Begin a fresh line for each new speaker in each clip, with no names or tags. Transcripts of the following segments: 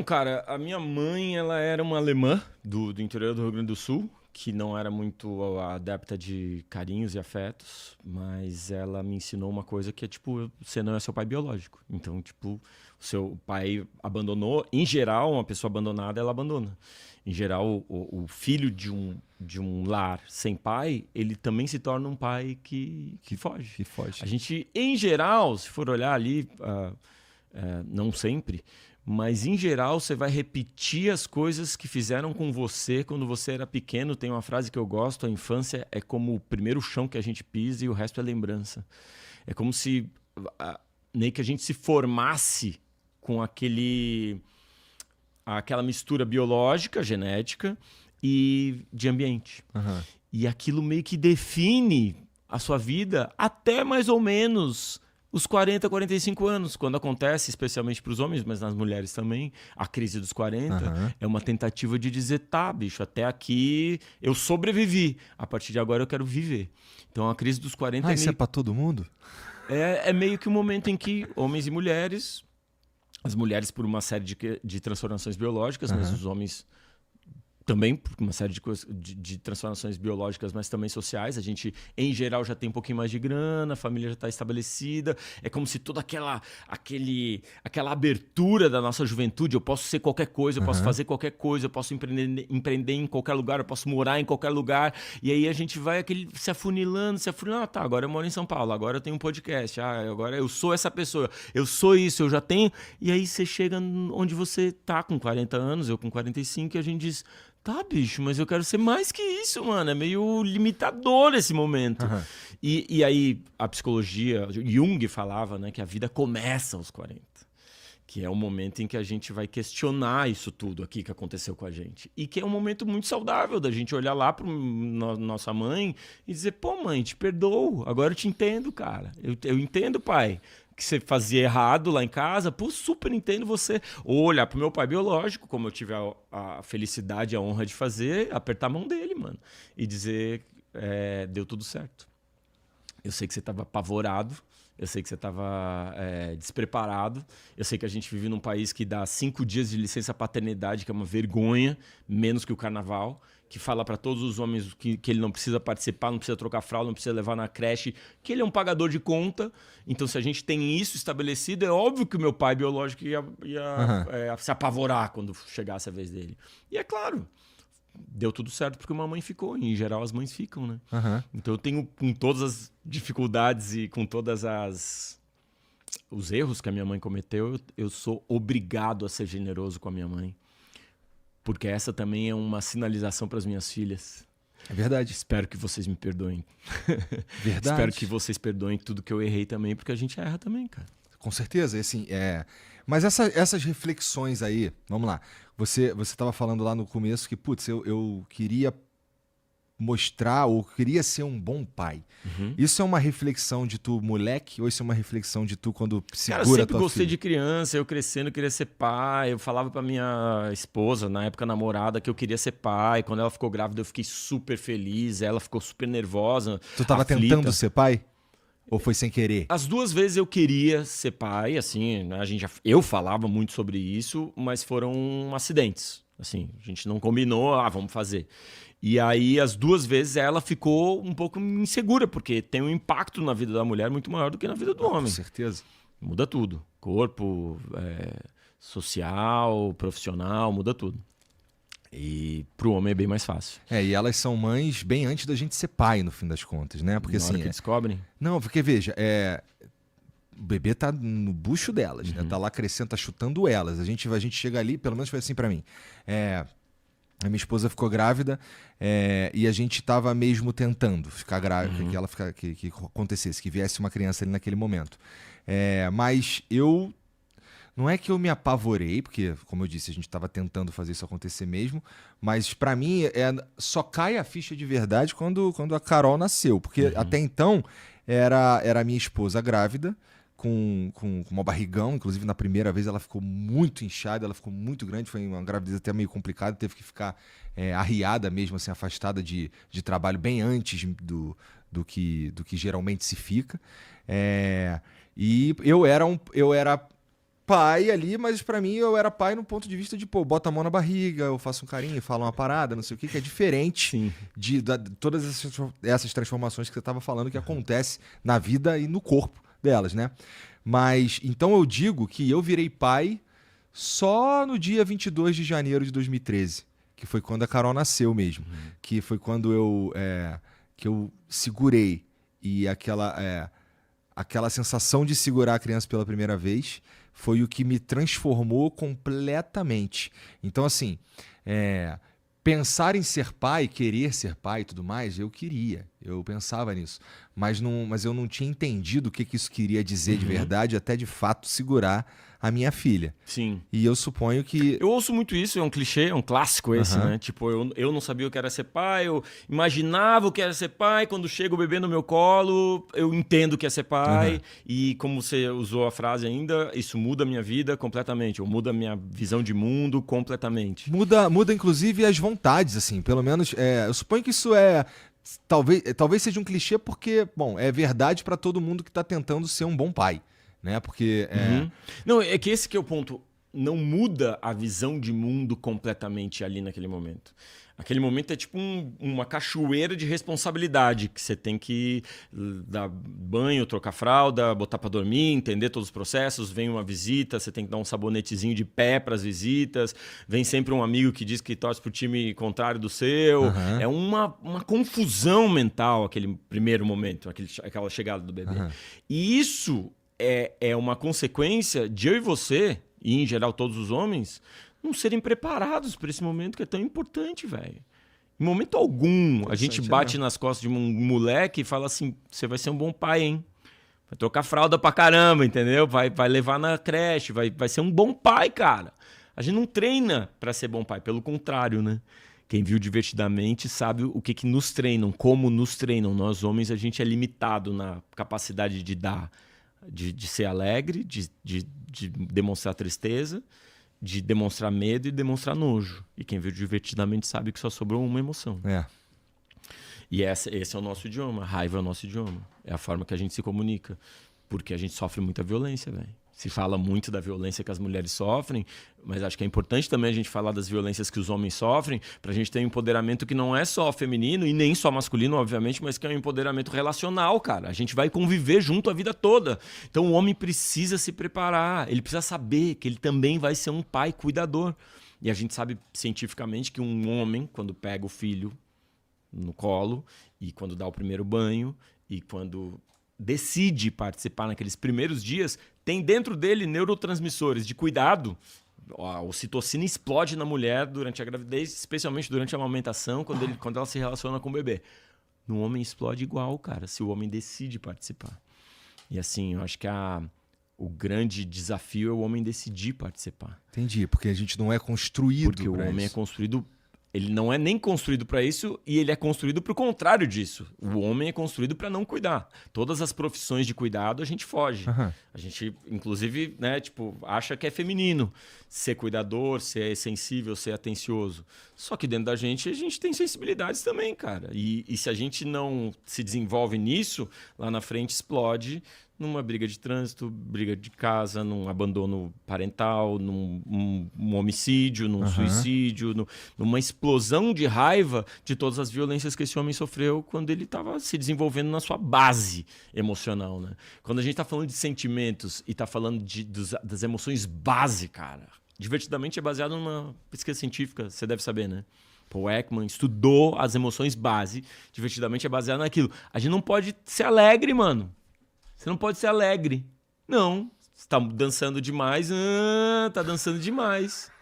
Então, cara, a minha mãe, ela era uma alemã do interior do Rio Grande do Sul, que não era muito adepta de carinhos e afetos, mas ela me ensinou uma coisa que é, tipo, você não é seu pai biológico. Então, tipo, o seu pai abandonou. Em geral, uma pessoa abandonada, ela abandona. Em geral, o filho de um lar sem pai, ele também se torna um pai que foge.
Que foge.
A gente, em geral, se for olhar ali, não sempre, mas em geral você vai repetir as coisas que fizeram com você quando você era pequeno. Tem uma frase que eu gosto: a infância é como o primeiro chão que a gente pisa e o resto é lembrança. É como se meio que a gente se formasse com aquela mistura biológica, genética e de ambiente.
Uhum.
E aquilo meio que define a sua vida até mais ou menos os 40, 45 anos, quando acontece, especialmente para os homens, mas nas mulheres também, a crise dos 40 é uma tentativa de dizer, tá, bicho, até aqui eu sobrevivi, a partir de agora eu quero viver. Então a crise dos 40
isso é para todo mundo?
É meio que um momento em que homens e mulheres, as mulheres por uma série de transformações biológicas, mas os homens também por uma série de transformações biológicas, mas também sociais. A gente, em geral, já tem um pouquinho mais de grana, a família já está estabelecida. É como se toda aquela abertura da nossa juventude, eu posso ser qualquer coisa, eu posso fazer qualquer coisa, eu posso empreender em qualquer lugar, eu posso morar em qualquer lugar. E aí a gente vai se afunilando. Ah, tá, agora eu moro em São Paulo, agora eu tenho um podcast, agora eu sou essa pessoa, eu sou isso, eu já tenho. E aí você chega onde você tá com 40 anos, eu com 45, e a gente diz... Tá, bicho, mas eu quero ser mais que isso, mano. É meio limitador esse momento. E aí, a psicologia... Jung falava, né, que a vida começa aos 40. Que é o momento em que a gente vai questionar isso tudo aqui que aconteceu com a gente. E que é um momento muito saudável da gente olhar lá para nossa mãe e dizer, pô, mãe, te perdoo. Agora eu te entendo, cara. Eu entendo, pai, que você fazia errado lá em casa, pô, super entendo você. Ou olhar pro meu pai biológico, como eu tive a felicidade e a honra de fazer, apertar a mão dele, mano. E dizer, deu tudo certo. Eu sei que você estava apavorado, eu sei que você estava despreparado, eu sei que a gente vive num país que dá 5 dias de licença paternidade, que é uma vergonha, menos que o carnaval, que fala para todos os homens que ele não precisa participar, não precisa trocar fralda, não precisa levar na creche, que ele é um pagador de conta. Então, se a gente tem isso estabelecido, é óbvio que o meu pai biológico ia se apavorar quando chegasse a vez dele. E é claro, deu tudo certo porque uma mãe ficou. E, em geral, as mães ficam, né? Então, eu tenho, com todas as dificuldades e com todas os erros que a minha mãe cometeu, eu sou obrigado a ser generoso com a minha mãe. Porque essa também é uma sinalização para as minhas filhas.
É verdade.
Espero que vocês me perdoem.
Verdade.
Espero que vocês perdoem tudo que eu errei também, porque a gente erra também, cara.
Com certeza. Assim, Mas essas reflexões aí, vamos lá. Você estava falando lá no começo que, putz, eu queria mostrar ou queria ser um bom pai. Isso é uma reflexão de tu moleque ou isso é uma reflexão de tu quando segura a tua filha?
Cara, eu sempre gostei de criança, eu crescendo queria ser pai. Eu falava pra minha esposa, na época namorada, que eu queria ser pai. Quando ela ficou grávida eu fiquei super feliz, ela ficou super nervosa.
Tu tava
aflita.
tentando ser pai? Ou foi sem querer?
As duas vezes eu queria ser pai, assim, né? Eu falava muito sobre isso, mas foram acidentes. Assim, a gente não combinou, vamos fazer. E aí, as duas vezes, ela ficou um pouco insegura, porque tem um impacto na vida da mulher muito maior do que na vida do homem.
Com certeza.
Muda tudo. Corpo, social, profissional, muda tudo. E pro homem é bem mais fácil.
E elas são mães bem antes da gente ser pai, no fim das contas, né? Porque
na hora
assim.
que descobrem?
Não, porque veja, o bebê tá no bucho delas, né? Tá lá crescendo, tá chutando elas. A gente chega ali, pelo menos foi assim pra mim. A minha esposa ficou grávida e a gente tava mesmo tentando ficar grávida, que acontecesse, que viesse uma criança ali naquele momento. Mas não é que eu me apavorei, porque, como eu disse, a gente estava tentando fazer isso acontecer mesmo, mas para mim só cai a ficha de verdade quando a Carol nasceu, porque até então era a minha esposa grávida, com uma barrigão, inclusive na primeira vez ela ficou muito inchada, ela ficou muito grande, foi uma gravidez até meio complicada, teve que ficar arriada mesmo, assim, afastada de trabalho bem antes do que geralmente se fica. E eu era pai ali, mas pra mim eu era pai no ponto de vista de, pô, bota a mão na barriga, eu faço um carinho, falo uma parada, não sei o que é diferente
Sim.
de todas essas transformações que você tava falando que acontece na vida e no corpo delas, né? Mas, então eu digo que eu virei pai só no dia 22 de janeiro de 2013, que foi quando a Carol nasceu mesmo, que foi quando que eu segurei e aquela sensação de segurar a criança pela primeira vez foi o que me transformou completamente. Então, assim, pensar em ser pai, querer ser pai e tudo mais, eu queria. Eu pensava nisso. Mas eu não tinha entendido o que isso queria dizer de verdade, até de fato segurar a minha filha.
Sim.
E eu suponho que...
Eu ouço muito isso, é um clichê, é um clássico esse, né? Tipo, eu não sabia o que era ser pai, eu imaginava o que era ser pai, quando chega o bebê no meu colo, eu entendo o que é ser pai, e como você usou a frase ainda, isso muda a minha vida completamente, ou muda a minha visão de mundo completamente.
Muda inclusive as vontades, assim, pelo menos, eu suponho que isso talvez seja um clichê porque, bom, é verdade para todo mundo que tá tentando ser um bom pai, né? Porque...
Não, é que esse que é o ponto. Não muda a visão de mundo completamente ali naquele momento. Aquele momento é tipo uma cachoeira de responsabilidade que você tem que dar banho, trocar fralda, botar para dormir, entender todos os processos. Vem uma visita, você tem que dar um sabonetezinho de pé para as visitas. Vem sempre um amigo que diz que torce pro time contrário do seu. É uma confusão mental aquele primeiro momento, aquela chegada do bebê. E isso é uma consequência de eu e você, e em geral todos os homens, não serem preparados para esse momento que é tão importante, velho. Em momento algum, a gente bate nas costas de um moleque e fala assim, você vai ser um bom pai, hein? Vai trocar fralda pra caramba, entendeu? Vai levar na creche, vai ser um bom pai, cara. A gente não treina para ser bom pai, pelo contrário, né? Quem viu Divertidamente sabe o que nos treinam, como nos treinam. Nós homens, a gente é limitado na capacidade de dar, de ser alegre, de demonstrar tristeza, de demonstrar medo e demonstrar nojo. E quem viu Divertidamente sabe que só sobrou uma emoção. E esse é o nosso idioma. A raiva é o nosso idioma. É a forma que a gente se comunica. Porque a gente sofre muita violência, velho. Se fala muito da violência que as mulheres sofrem, mas acho que é importante também a gente falar das violências que os homens sofrem, pra gente ter um empoderamento que não é só feminino e nem só masculino, obviamente, mas que é um empoderamento relacional, cara. A gente vai conviver junto a vida toda. Então o homem precisa se preparar, ele precisa saber que ele também vai ser um pai cuidador. E a gente sabe cientificamente que um homem, quando pega o filho no colo e quando dá o primeiro banho e quando decide participar naqueles primeiros dias, tem dentro dele neurotransmissores de cuidado. A ocitocina explode na mulher durante a gravidez, especialmente durante a amamentação, quando ela se relaciona com o bebê. No homem explode igual, cara, se o homem decide participar. E assim, eu acho que o grande desafio é o homem decidir participar.
Entendi, porque a gente não é construído
porque o homem é construído... Ele não é nem construído para isso e ele é construído para o contrário disso. O homem é construído para não cuidar. Todas as profissões de cuidado a gente foge. A gente, inclusive, né, tipo, acha que é feminino ser cuidador, ser sensível, ser atencioso. Só que dentro da gente a gente tem sensibilidades também, cara. E se a gente não se desenvolve nisso, lá na frente explode numa briga de trânsito, briga de casa, num abandono parental, num homicídio, num suicídio, numa explosão de raiva de todas as violências que esse homem sofreu quando ele estava se desenvolvendo na sua base emocional, né? Quando a gente está falando de sentimentos e está falando das emoções base, cara, Divertidamente é baseado numa pesquisa científica, você deve saber, né? Paul Ekman estudou as emoções base, Divertidamente é baseado naquilo. A gente não pode ser alegre, mano. Você não pode ser alegre. Não. Você tá dançando demais. Tá dançando demais.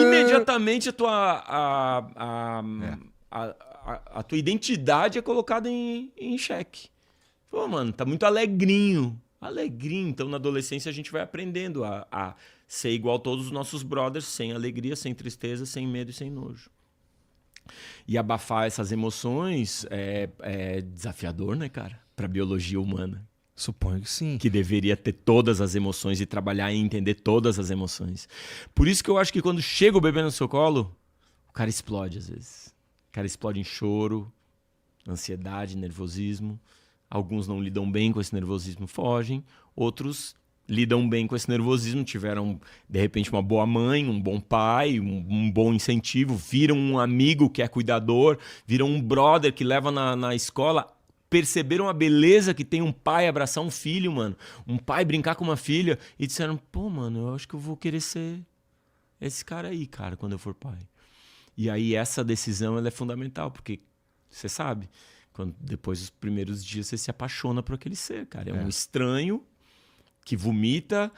Imediatamente a tua identidade é colocada em xeque. Pô, mano, tá muito alegrinho. Alegrinho. Então, na adolescência, a gente vai aprendendo a ser igual a todos os nossos brothers, sem alegria, sem tristeza, sem medo e sem nojo. E abafar essas emoções é desafiador, né, cara? Pra biologia humana.
Suponho que sim.
Que deveria ter todas as emoções e trabalhar em entender todas as emoções. Por isso que eu acho que quando chega o bebê no seu colo, o cara explode às vezes. O cara explode em choro, ansiedade, nervosismo. Alguns não lidam bem com esse nervosismo, fogem. Outros lidam bem com esse nervosismo, tiveram, de repente, uma boa mãe, um bom pai, um bom incentivo, viram um amigo que é cuidador, viram um brother que leva na escola, perceberam a beleza que tem um pai abraçar um filho, mano, um pai brincar com uma filha, e disseram, pô, mano, eu acho que eu vou querer ser esse cara aí, cara, quando eu for pai. E aí essa decisão ela é fundamental, porque você sabe, depois dos primeiros dias você se apaixona por aquele ser, cara. É um estranho que vomita,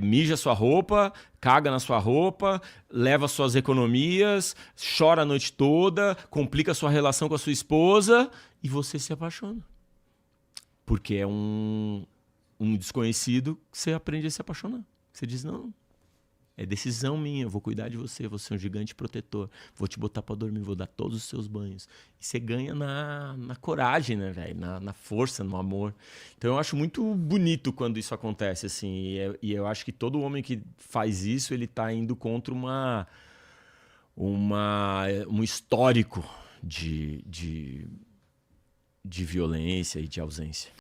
mija sua roupa, caga na sua roupa, leva suas economias, chora a noite toda, complica a sua relação com a sua esposa e você se apaixona. Porque é um desconhecido que você aprende a se apaixonar. Você diz, não, é decisão minha, eu vou cuidar de você, vou ser um gigante protetor, vou te botar pra dormir, vou dar todos os seus banhos. E você ganha na coragem, né, velho? Na força, no amor. Então eu acho muito bonito quando isso acontece, assim. E eu acho que todo homem que faz isso, ele tá indo contra um histórico de violência e de ausência.